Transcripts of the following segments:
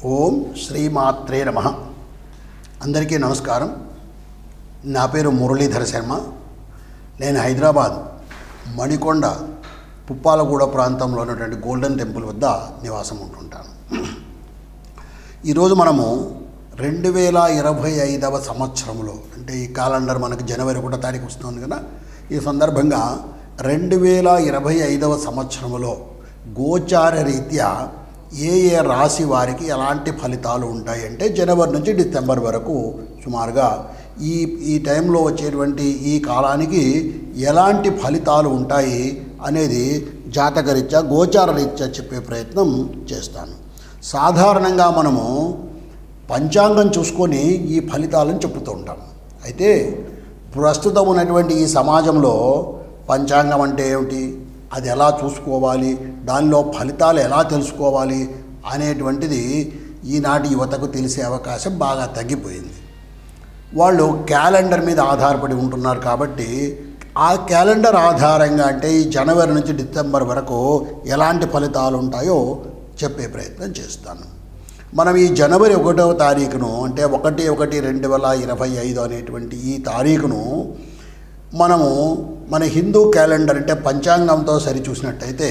ఓం శ్రీమాత్రే నమః. అందరికీ నమస్కారం. నా పేరు మురళీధర శర్మ. నేను హైదరాబాద్ మణికొండ పుప్పాలగూడ ప్రాంతంలో ఉన్నటువంటి గోల్డెన్ టెంపుల్ వద్ద నివాసం ఉంటుంటాను. ఈరోజు మనము 2025వ సంవత్సరంలో, అంటే ఈ క్యాలెండర్ మనకు జనవరి 1వ తారీఖు వస్తుంది కదా, ఈ సందర్భంగా 2025వ సంవత్సరంలో గోచార రీత్యా ఏ రాశి వారికి ఎలాంటి ఫలితాలు ఉంటాయి అంటే జనవరి నుంచి డిసెంబర్ వరకు సుమారుగా ఈ టైంలో వచ్చేటువంటి ఈ కాలానికి ఎలాంటి ఫలితాలు ఉంటాయి అనేది జాతకరీత్యా గోచార రీత్యా చెప్పే ప్రయత్నం చేస్తాను. సాధారణంగా మనము పంచాంగం చూసుకొని ఈ ఫలితాలను చెప్తూ ఉంటాం. అయితే ప్రస్తుతం ఉన్నటువంటి ఈ సమాజంలో పంచాంగం అంటే ఏమిటి, అది ఎలా చూసుకోవాలి, దానిలో ఫలితాలు ఎలా తెలుసుకోవాలి అనేటువంటిది ఈనాటి యువతకు తెలిసే అవకాశం బాగా తగ్గిపోయింది. వాళ్ళు క్యాలెండర్ మీద ఆధారపడి ఉంటున్నారు. కాబట్టి ఆ క్యాలెండర్ ఆధారంగా అంటే ఈ జనవరి నుంచి డిసెంబర్ వరకు ఎలాంటి ఫలితాలు ఉంటాయో చెప్పే ప్రయత్నం చేస్తాను. మనం ఈ జనవరి 1వ తారీఖును అంటే 1/1/2025 అనేటువంటి ఈ తారీఖును మనము మన హిందూ క్యాలెండర్ అంటే పంచాంగంతో సరిచూసినట్టయితే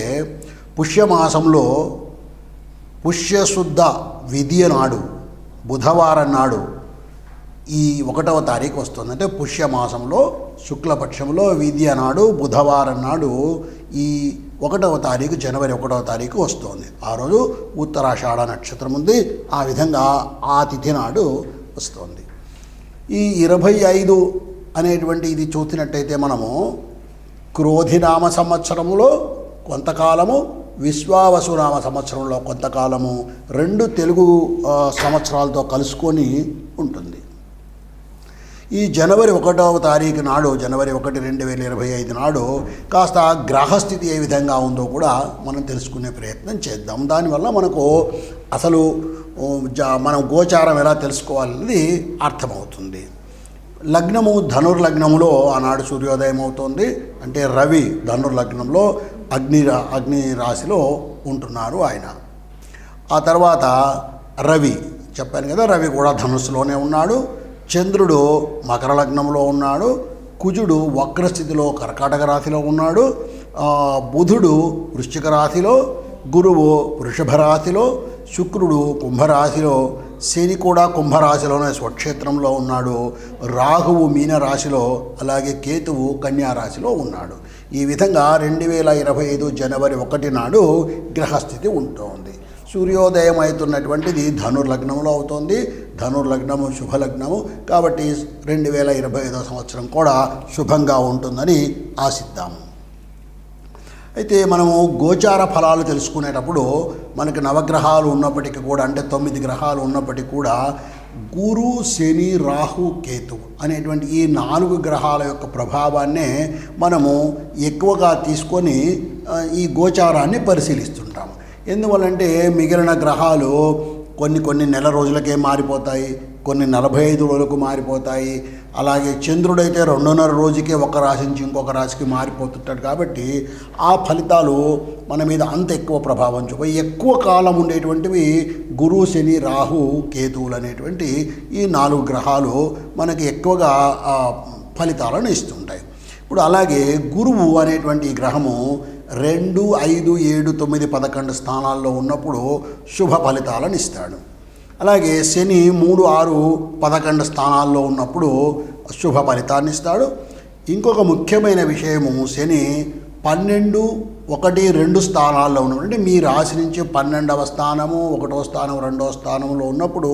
పుష్యమాసంలో పుష్యశుద్ధ విధియ నాడు బుధవారం నాడు ఈ 1వ తారీఖు వస్తుంది. అంటే పుష్యమాసంలో శుక్లపక్షంలో విధియ నాడు బుధవారం నాడు ఈ 1వ తారీఖు జనవరి 1వ తారీఖు వస్తుంది. ఆ రోజు ఉత్తరాషాఢ నక్షత్రం ఉంది. ఆ విధంగా ఆ తిథి నాడు వస్తుంది. ఈ 25 అనేటువంటి ఇది చూసినట్టయితే మనము క్రోధినామ సంవత్సరంలో కొంతకాలము, విశ్వావసునామ సంవత్సరంలో కొంతకాలము, 2 తెలుగు సంవత్సరాలతో కలుసుకొని ఉంటుంది. ఈ జనవరి 1వ తారీఖు నాడు, జనవరి 1, 2025 నాడు కాస్త గ్రహస్థితి ఏ విధంగా ఉందో కూడా మనం తెలుసుకునే ప్రయత్నం చేద్దాం. దానివల్ల మనకు అసలు మనం గోచారం ఎలా తెలుసుకోవాలనేది అర్థమవుతుంది. లగ్నము ధనుర్లగ్నములో ఆనాడు సూర్యోదయం అవుతోంది. అంటే రవి ధనుర్లగ్నంలో అగ్ని రాశిలో ఉంటున్నారు ఆయన. ఆ తర్వాత రవి చెప్పాను కదా, రవి కూడా ధనుస్సులోనే ఉన్నాడు. చంద్రుడు మకర లగ్నంలో ఉన్నాడు. కుజుడు వక్రస్థితిలో కర్కాటక రాశిలో ఉన్నాడు. బుధుడు వృశ్చిక రాశిలో, గురువు వృషభ రాశిలో, శుక్రుడు కుంభరాశిలో, శని కూడా కుంభరాశిలోనే స్వక్షేత్రంలో ఉన్నాడు. రాహువు మీనరాశిలో, అలాగే కేతువు కన్యారాశిలో ఉన్నాడు. ఈ విధంగా 2025 జనవరి 1 నాడు గ్రహస్థితి ఉంటుంది. సూర్యోదయం అవుతున్నటువంటిది ధనుర్లగ్నంలో అవుతుంది. ధనుర్లగ్నము శుభలగ్నము కాబట్టి 2025 సంవత్సరం కూడా శుభంగా ఉంటుందని ఆశిద్దాము. అయితే మనము గోచార ఫలాలు తెలుసుకునేటప్పుడు మనకి నవగ్రహాలు ఉన్నప్పటికీ కూడా, అంటే 9 గ్రహాలు ఉన్నప్పటికీ కూడా గురు, శని, రాహు, కేతు అనేటువంటి ఈ 4 గ్రహాల యొక్క ప్రభావాన్నే మనము ఎక్కువగా తీసుకొని ఈ గోచారాన్ని పరిశీలిస్తుంటాము. ఎందువల్లంటే మిగిలిన గ్రహాలు కొన్ని నెల రోజులకే మారిపోతాయి, కొన్ని 45 రోజులకు మారిపోతాయి. అలాగే చంద్రుడైతే 2.5 రోజుకే ఒక రాశి నుంచి ఇంకొక రాశికి మారిపోతుంటాడు. కాబట్టి ఆ ఫలితాలు మన మీద అంత ఎక్కువ ప్రభావం చూపి ఎక్కువ కాలం ఉండేటువంటివి గురు, శని, రాహు, కేతువులు అనేటువంటి ఈ 4 గ్రహాలు మనకి ఎక్కువగా ఫలితాలను ఇస్తుంటాయి. ఇప్పుడు అలాగే గురువు అనేటువంటి ఈ గ్రహము 2, 5, 7, 9, 11 స్థానాల్లో ఉన్నప్పుడు శుభ ఫలితాలను ఇస్తాడు. అలాగే శని 3, 6, 11 స్థానాల్లో ఉన్నప్పుడు శుభ ఫలితాన్ని ఇస్తాడు. ఇంకొక ముఖ్యమైన విషయము, శని 12, 1, 2 స్థానాల్లో ఉన్నప్పుడు, అంటే మీ రాశి నుంచి 12వ స్థానము, 1వ స్థానం, 2వ స్థానంలో ఉన్నప్పుడు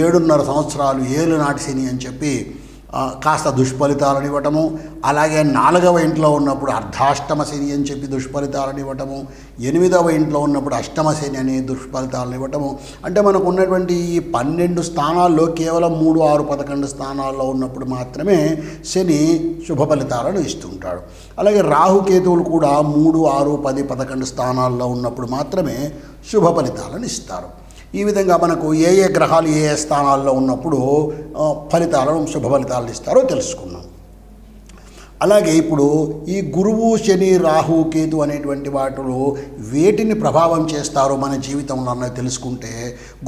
7.5 సంవత్సరాలు ఏలునాటి శని అని చెప్పి కాస్త దుష్ఫలితాలను ఇవ్వటము. అలాగే 4వ ఇంట్లో ఉన్నప్పుడు అర్ధాష్టమ శని అని చెప్పి దుష్ఫలితాలను ఇవ్వటము. 8వ ఇంట్లో ఉన్నప్పుడు అష్టమ శని అనే దుష్ఫలితాలను ఇవ్వటము. అంటే మనకు ఉన్నటువంటి ఈ 12 స్థానాల్లో కేవలం 3, 6, 11 స్థానాల్లో ఉన్నప్పుడు మాత్రమే శని శుభ ఫలితాలను ఇస్తుంటాడు. అలాగే రాహుకేతువులు కూడా 3, 6, 10, 11 స్థానాల్లో ఉన్నప్పుడు మాత్రమే శుభ ఫలితాలను ఇస్తారు. ఈ విధంగా మనకు ఏ గ్రహాలు ఏ స్థానాల్లో ఉన్నప్పుడు ఫలితాలను శుభ ఫలితాలను ఇస్తారో తెలుసుకున్నాం. అలాగే ఇప్పుడు ఈ గురువు శని రాహు కేతు అనేటువంటి వాటిలో వేటిని ప్రభావం చేస్తారో మన జీవితంలో అన్నది తెలుసుకుంటే,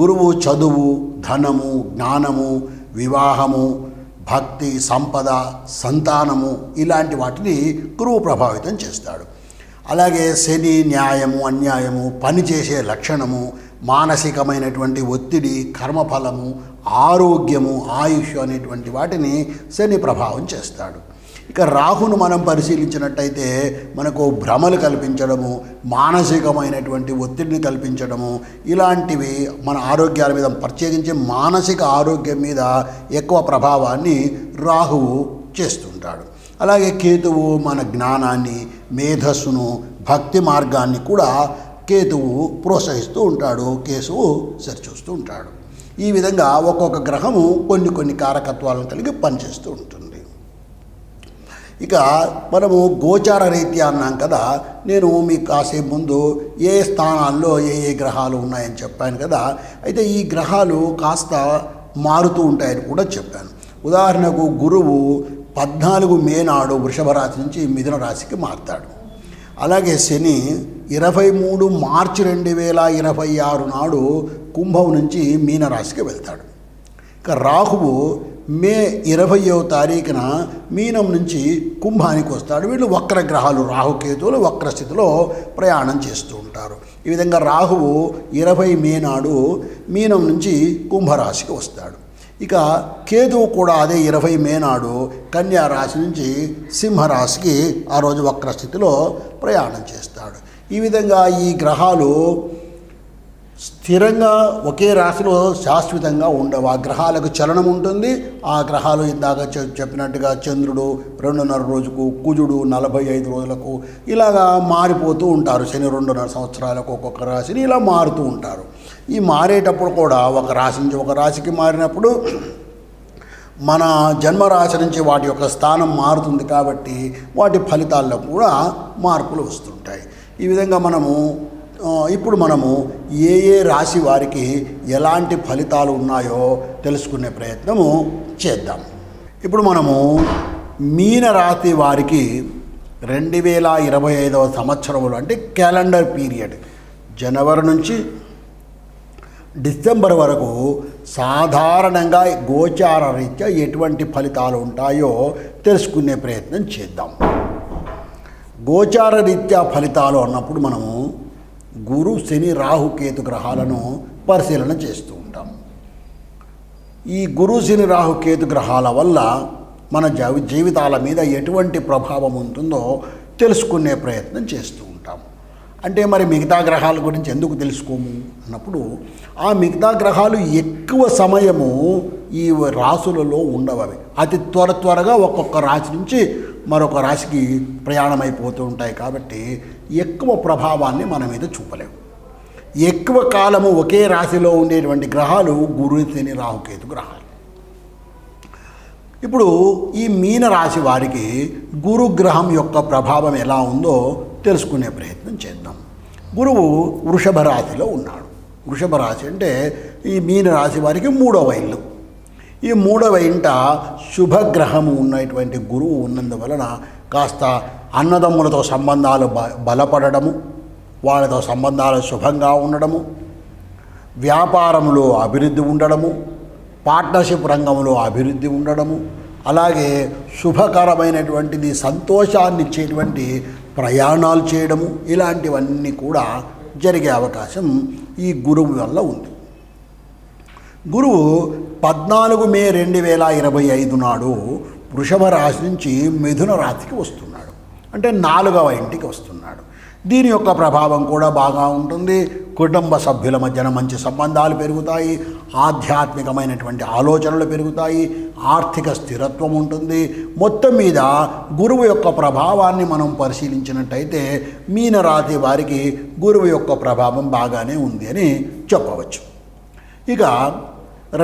గురువు చదువు, ధనము, జ్ఞానము, వివాహము, భక్తి, సంపద, సంతానము ఇలాంటి వాటిని గురువు ప్రభావితం చేస్తాడు. అలాగే శని న్యాయము, అన్యాయము, పనిచేసే లక్షణము, మానసికమైనటువంటి ఒత్తిడి, కర్మఫలము, ఆరోగ్యము, ఆయుష్ అనేటువంటి వాటిని శని ప్రభావం చేస్తాడు. ఇక రాహును మనం పరిశీలించినట్టయితే మనకు భ్రమలు కల్పించడము, మానసికమైనటువంటి ఒత్తిడిని కల్పించడము, ఇలాంటివి మన ఆరోగ్యాల మీద, ప్రత్యేకించి మానసిక ఆరోగ్యం మీద ఎక్కువ ప్రభావాన్ని రాహువు చేస్తుంటాడు. అలాగే కేతువు మన జ్ఞానాన్ని, మేధస్సును, భక్తి మార్గాన్ని కూడా కేతువు ప్రోత్సహిస్తూ ఉంటాడు, కేతువు సరిచూస్తూ ఉంటాడు. ఈ విధంగా ఒక్కొక్క గ్రహము కొన్ని కారకత్వాలను కలిగి పనిచేస్తూ ఉంటుంది. ఇక మనము గోచార రీత్యా అన్నాం కదా, నేను మీకు కాసేపు ముందు ఏ స్థానాల్లో ఏ గ్రహాలు ఉన్నాయని చెప్పాను కదా. అయితే ఈ గ్రహాలు కాస్త మారుతూ ఉంటాయని కూడా చెప్పాను. ఉదాహరణకు గురువు 14 మే నాడు వృషభ రాశి నుంచి మిథున రాశికి మారుతాడు. అలాగే శని 23 మార్చి 2026 నాడు కుంభం నుంచి మీనరాశికి వెళ్తాడు. ఇక రాహువు మే 20వ తారీఖున మీనం నుంచి కుంభానికి వస్తాడు. వీళ్ళు వక్ర గ్రహాలు, రాహుకేతువులు వక్ర స్థితిలో ప్రయాణం చేస్తూ ఉంటారు. ఈ విధంగా రాహువు 20 మే నాడు మీనం నుంచి కుంభరాశికి వస్తాడు. ఇక కేతువు కూడా అదే 20 మే నాడు కన్యా రాశి నుంచి సింహరాశికి ఆ రోజు వక్ర స్థితిలో ప్రయాణం చేస్తాడు. ఈ విధంగా ఈ గ్రహాలు స్థిరంగా ఒకే రాశిలో శాశ్వతంగా ఉండవు. ఆ గ్రహాలకు చలనం ఉంటుంది. ఆ గ్రహాలు ఇందాక చెప్పినట్టుగా చంద్రుడు 2.5 రోజుకు, కుజుడు 45 రోజులకు ఇలాగా మారిపోతూ ఉంటారు. శని 2.5 సంవత్సరాలకు ఒక్కొక్క రాశిని ఇలా మారుతూ ఉంటారు. ఈ మారేటప్పుడు కూడా ఒక రాశి నుంచి ఒక రాశికి మారినప్పుడు మన జన్మరాశి నుంచి వాటి యొక్క స్థానం మారుతుంది కాబట్టి వాటి ఫలితాల్లో కూడా మార్పులు వస్తుంటాయి. ఈ విధంగా ఇప్పుడు మనము ఏ రాశి వారికి ఎలాంటి ఫలితాలు ఉన్నాయో తెలుసుకునే ప్రయత్నము చేద్దాం. ఇప్పుడు మనము మీన రాశి వారికి 2025వ సంవత్సరంలో, అంటే క్యాలెండర్ పీరియడ్ జనవరి నుంచి డిసెంబర్ వరకు సాధారణంగా గోచార రీత్యా ఎటువంటి ఫలితాలు ఉంటాయో తెలుసుకునే ప్రయత్నం చేద్దాం. గోచార రీత్యా ఫలితాలు అన్నప్పుడు మనము గురు శని రాహు కేతు గ్రహాలను పరిశీలన చేస్తూ ఉంటాం. ఈ గురు శని రాహు కేతు గ్రహాల వల్ల మన జీవితాల మీద ఎటువంటి ప్రభావం ఉంటుందో తెలుసుకునే ప్రయత్నం చేస్తూ ఉంటాం. అంటే మరి మిగతా గ్రహాల గురించి ఎందుకు తెలుసుకోము అన్నప్పుడు, ఆ మిగతా గ్రహాలు ఎక్కువ సమయము ఈ రాశులలో ఉండవవి. అతి త్వరగా ఒక్కొక్క రాశి నుంచి మరొక రాశికి ప్రయాణం అయిపోతూ ఉంటాయి. కాబట్టి ఎక్కువ ప్రభావాన్ని మన మీద చూపలేము. ఎక్కువ కాలము ఒకే రాశిలో ఉండేటువంటి గ్రహాలు గురు శని రాహుకేతు గ్రహాలు. ఇప్పుడు ఈ మీన రాశి వారికి గురుగ్రహం యొక్క ప్రభావం ఎలా ఉందో తెలుసుకునే ప్రయత్నం చేద్దాం. గురువు వృషభ రాశిలో ఉన్నాడు. వృషభ రాశి అంటే ఈ మీన రాశి వారికి 3వ ఇల్లు. ఈ 3వ ఇంట శుభగ్రహము ఉన్నటువంటి గురువు ఉన్నందువలన కాస్త అన్నదమ్ములతో సంబంధాలు బలపడము, వాళ్ళతో సంబంధాలు శుభంగా ఉండడము, వ్యాపారంలో అభివృద్ధి ఉండడము, పార్ట్నర్షిప్ రంగంలో అభివృద్ధి ఉండడము, అలాగే శుభకరమైనటువంటిది సంతోషాన్ని ఇచ్చేటువంటి ప్రయాణాలు చేయడము, ఇలాంటివన్నీ కూడా జరిగే అవకాశం ఈ గురువు వల్ల ఉంది. గురువు 14 మే 2025 నాడు వృషభ రాశి నుంచి మిథున రాశికి వస్తున్నాడు. అంటే 4వ ఇంటికి వస్తున్నాడు. దీని యొక్క ప్రభావం కూడా బాగా ఉంటుంది. కుటుంబ సభ్యుల మధ్యన మంచి సంబంధాలు పెరుగుతాయి, ఆధ్యాత్మికమైనటువంటి ఆలోచనలు పెరుగుతాయి, ఆర్థిక స్థిరత్వం ఉంటుంది. మొత్తం మీద గురువు యొక్క ప్రభావాన్ని మనం పరిశీలించినట్టయితే మీనరాశి వారికి గురువు యొక్క ప్రభావం బాగానే ఉంది అని చెప్పవచ్చు. ఇక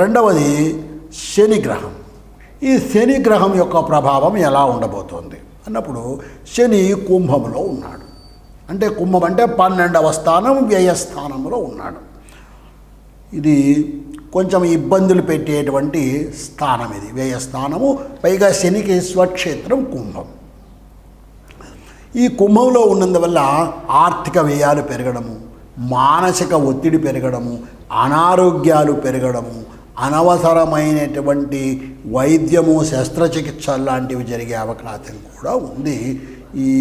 రెండవది శనిగ్రహం. ఈ శనిగ్రహం యొక్క ప్రభావం ఎలా ఉండబోతోంది అన్నప్పుడు, శని కుంభంలో ఉన్నాడు. అంటే కుంభం అంటే 12వ స్థానం, వ్యయస్థానంలో ఉన్నాడు. ఇది కొంచెం ఇబ్బందులు పెట్టేటువంటి స్థానం. ఇది వ్యయస్థానము, పైగా శనికి స్వక్షేత్రం కుంభం. ఈ కుంభంలో ఉన్నందువల్ల ఆర్థిక వ్యయాలు పెరగడము, మానసిక ఒత్తిడి పెరగడము, అనారోగ్యాలు పెరగడము, అనవసరమైనటువంటి వైద్యము, శస్త్రచికిత్స లాంటివి జరిగే అవకాశం కూడా ఉంది. ఈ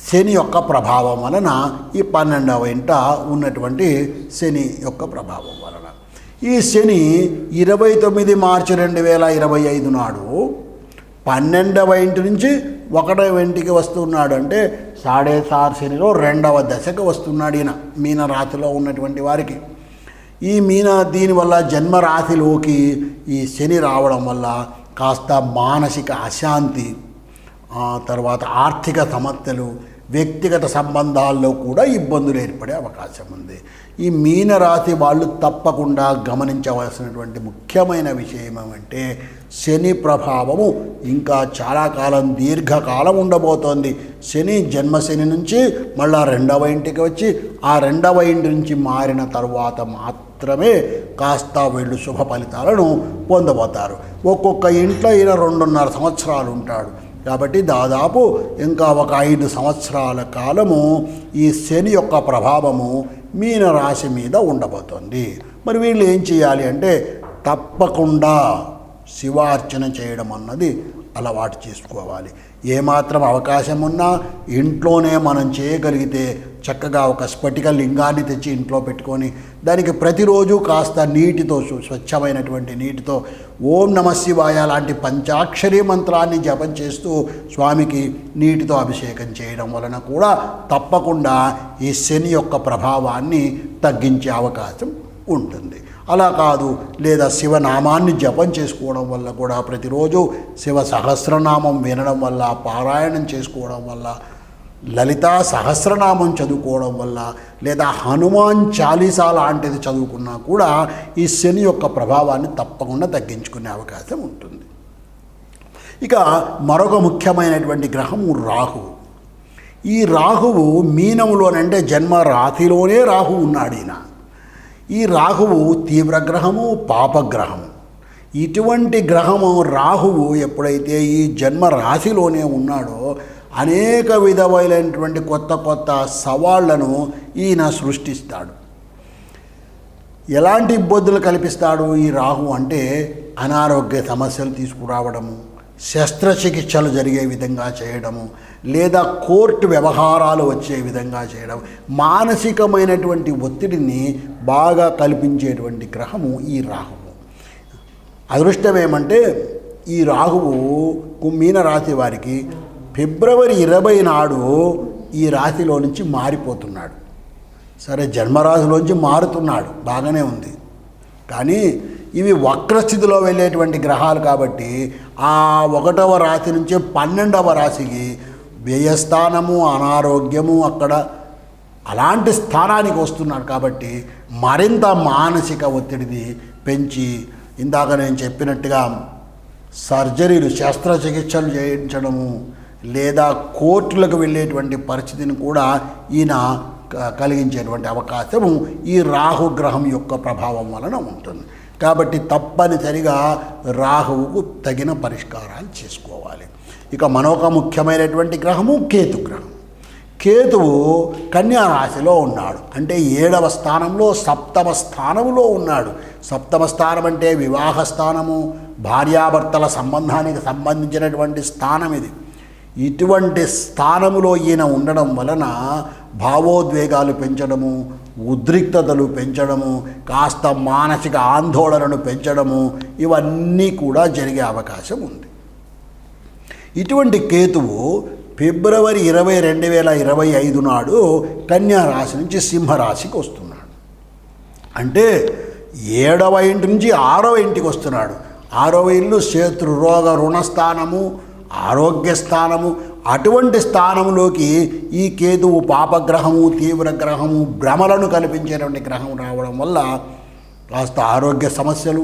శని యొక్క ప్రభావం వలన, ఈ 12వ ఇంట ఉన్నటువంటి శని యొక్క ప్రభావం వలన. ఈ శని 29 మార్చి 2025 నాడు 12వ ఇంటి నుంచి 1వ ఇంటికి వస్తున్నాడు. అంటే సాడేసార్ శనిలో 2వ దశకు వస్తున్నాడు ఈయన మీనరాశిలో ఉన్నటువంటి వారికి. ఈ దీనివల్ల జన్మరాశిలోకి ఈ శని రావడం వల్ల కాస్త మానసిక అశాంతి, తర్వాత ఆర్థిక సమస్యలు, వ్యక్తిగత సంబంధాల్లో కూడా ఇబ్బందులు ఏర్పడే అవకాశం ఉంది. ఈ మీనరాశి వాళ్ళు తప్పకుండా గమనించవలసినటువంటి ముఖ్యమైన విషయం ఏమంటే శని ప్రభావము ఇంకా చాలా కాలం, దీర్ఘకాలం ఉండబోతోంది. శని జన్మశని నుంచి మళ్ళా 2వ ఇంటికి వచ్చి ఆ 2వ ఇంటి నుంచి మారిన తరువాత మాత్రమే కాస్త వీళ్ళు శుభ ఫలితాలను పొందబోతారు. ఒక్కొక్క ఇంట్లో ఈయన 2.5 సంవత్సరాలు ఉంటాడు. కాబట్టి దాదాపు ఇంకా ఒక 5 సంవత్సరాల కాలము ఈ శని యొక్క ప్రభావము మీనరాశి మీద ఉండబోతోంది. మరి వీళ్ళు ఏం చేయాలి అంటే తప్పకుండా శివార్చన చేయడం అన్నది అలవాటు చేసుకోవాలి. ఏమాత్రం అవకాశం ఉన్నా ఇంట్లోనే మనం చేయగలిగితే చక్కగా ఒక స్ఫటిక లింగాన్ని తెచ్చి ఇంట్లో పెట్టుకొని దానికి ప్రతిరోజు కాస్త నీటితో, స్వచ్ఛమైనటువంటి నీటితో ఓం నమ శివాయ లాంటి పంచాక్షరీ మంత్రాన్ని జపం చేస్తూ స్వామికి నీటితో అభిషేకం చేయడం వలన కూడా తప్పకుండా ఈ శని యొక్క ప్రభావాన్ని తగ్గించే అవకాశం ఉంటుంది. అలా కాదు, లేదా శివనామాన్ని జపం చేసుకోవడం వల్ల కూడా, ప్రతిరోజు శివ సహస్రనామం వినడం వల్ల, పారాయణం చేసుకోవడం వల్ల, లలితా సహస్రనామం చదువుకోవడం వల్ల, లేదా హనుమాన్ చాలీసా లాంటిది చదువుకున్నా కూడా ఈ శని యొక్క ప్రభావాన్ని తప్పకుండా తగ్గించుకునే అవకాశం ఉంటుంది. ఇక మరొక ముఖ్యమైనటువంటి గ్రహము రాహువు. ఈ రాహువు మీనములోనంటే జన్మ రాశిలోనే రాహువు ఉన్నాడు ఈయన. ఈ రాహువు తీవ్రగ్రహము, పాపగ్రహము. ఇటువంటి గ్రహము రాహువు ఎప్పుడైతే ఈ జన్మ రాశిలోనే ఉన్నాడో అనేక విధమైనటువంటి కొత్త కొత్త సవాళ్లను ఈయన సృష్టిస్తాడు. ఎలాంటి ఇబ్బందులు కల్పిస్తాడు ఈ రాహు అంటే అనారోగ్య సమస్యలు తీసుకురావడము, శస్త్రచికిత్సలు జరిగే విధంగా చేయడము, లేదా కోర్టు వ్యవహారాలు వచ్చే విధంగా చేయడం, మానసికమైనటువంటి ఒత్తిడిని బాగా కల్పించేటువంటి గ్రహము ఈ రాహువు. అదృష్టం ఏమంటే ఈ రాహువు మీనరాశి వారికి ఫిబ్రవరి 20 నాడు ఈ రాశిలో నుంచి మారిపోతున్నాడు. సరే, జన్మరాశిలోంచి మారుతున్నాడు, బాగానే ఉంది. కానీ ఇవి వక్రస్థితిలో వెళ్ళేటువంటి గ్రహాలు కాబట్టి ఆ 1వ రాశి నుంచి 12వ రాశికి వ్యయస్థానము, అనారోగ్యము అక్కడ అలాంటి స్థానానికి వస్తున్నాడు. కాబట్టి మరింత మానసిక ఒత్తిడిని పెంచి, ఇందాక నేను చెప్పినట్టుగా సర్జరీలు, శస్త్రచికిత్సలు చేయించడము, లేదా కోర్టులకు వెళ్ళేటువంటి పరిస్థితిని కూడా ఈయన కలిగించేటువంటి అవకాశము ఈ రాహుగ్రహం యొక్క ప్రభావం వలన ఉంటుంది. కాబట్టి తప్పనిసరిగా రాహువుకు తగిన పరిష్కారాలు చేసుకోవాలి. ఇక మరొక ముఖ్యమైనటువంటి గ్రహము కేతుగ్రహం. కేతువు కన్యా రాశిలో ఉన్నాడు. అంటే 7వ స్థానంలో, 7వ స్థానంలో ఉన్నాడు. 7వ స్థానం అంటే వివాహ స్థానము, భార్యాభర్తల సంబంధానికి సంబంధించినటువంటి స్థానం ఇది. ఇటువంటి స్థానములో ఈయన ఉండడం వలన భావోద్వేగాలు పెంచడము, ఉద్రిక్తతలు పెంచడము, కాస్త మానసిక ఆందోళనను పెంచడము, ఇవన్నీ కూడా జరిగే అవకాశం ఉంది. ఇటువంటి కేతువు ఫిబ్రవరి 20, 2025 నాడు కన్యా రాశి నుంచి సింహరాశికి వస్తున్నాడు. అంటే 7వ ఇంటి నుంచి 6వ ఇంటికి వస్తున్నాడు. 6వ ఇల్లు శత్రు రోగ రుణస్థానము, ఆరోగ్య స్థానము. అటువంటి స్థానంలోకి ఈ కేతువు పాపగ్రహము, తీవ్రగ్రహము, భ్రమలను కల్పించేటువంటి గ్రహం రావడం వల్ల కాస్త ఆరోగ్య సమస్యలు,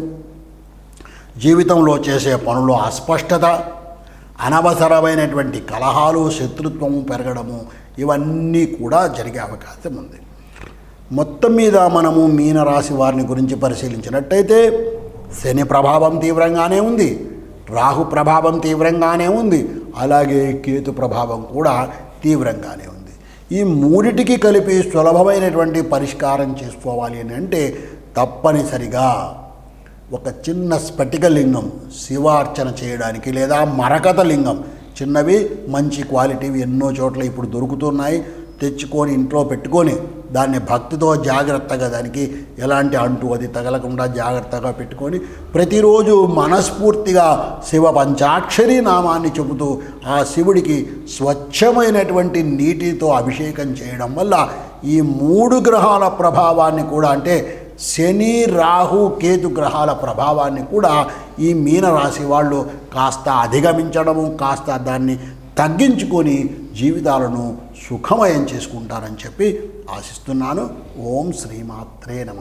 జీవితంలో చేసే పనుల్లో అస్పష్టత, అనవసరమైనటువంటి కలహాలు, శత్రుత్వము పెరగడము, ఇవన్నీ కూడా జరిగే అవకాశం ఉంది. మొత్తం మీద మనము మీనరాశి వారిని గురించి పరిశీలించినట్టయితే శని ప్రభావం తీవ్రంగానే ఉంది, రాహు ప్రభావం తీవ్రంగానే ఉంది, అలాగే కేతు ప్రభావం కూడా తీవ్రంగానే ఉంది. ఈ మూడిటికి కలిపి సులభమైనటువంటి పరిష్కారం చేసుకోవాలి అని అంటే తప్పనిసరిగా ఒక చిన్న స్ఫటికలింగం శివార్చన చేయడానికి, లేదా మరకత లింగం, చిన్నవి మంచి క్వాలిటీవి ఎన్నో చోట్ల ఇప్పుడు దొరుకుతున్నాయి, తెచ్చుకొని ఇంట్లో పెట్టుకొని దాన్ని భక్తితో జాగ్రత్తగా, దానికి ఎలాంటి అంటు అది తగలకుండా జాగ్రత్తగా పెట్టుకొని ప్రతిరోజు మనస్ఫూర్తిగా శివ పంచాక్షరి నామాన్ని చెబుతూ ఆ శివుడికి స్వచ్ఛమైనటువంటి నీటితో అభిషేకం చేయడం వల్ల ఈ 3 గ్రహాల ప్రభావాన్ని కూడా, అంటే శని, రాహు, కేతు గ్రహాల ప్రభావాన్ని కూడా ఈ మీనరాశి వాళ్ళు కాస్త అధిగమించడము, కాస్త దాన్ని తగ్గించుకొని జీవితాలను సుఖమయం చేసుకుంటారని చెప్పి ఆశిస్తున్నాను. ఓం శ్రీమాత్రే నమః.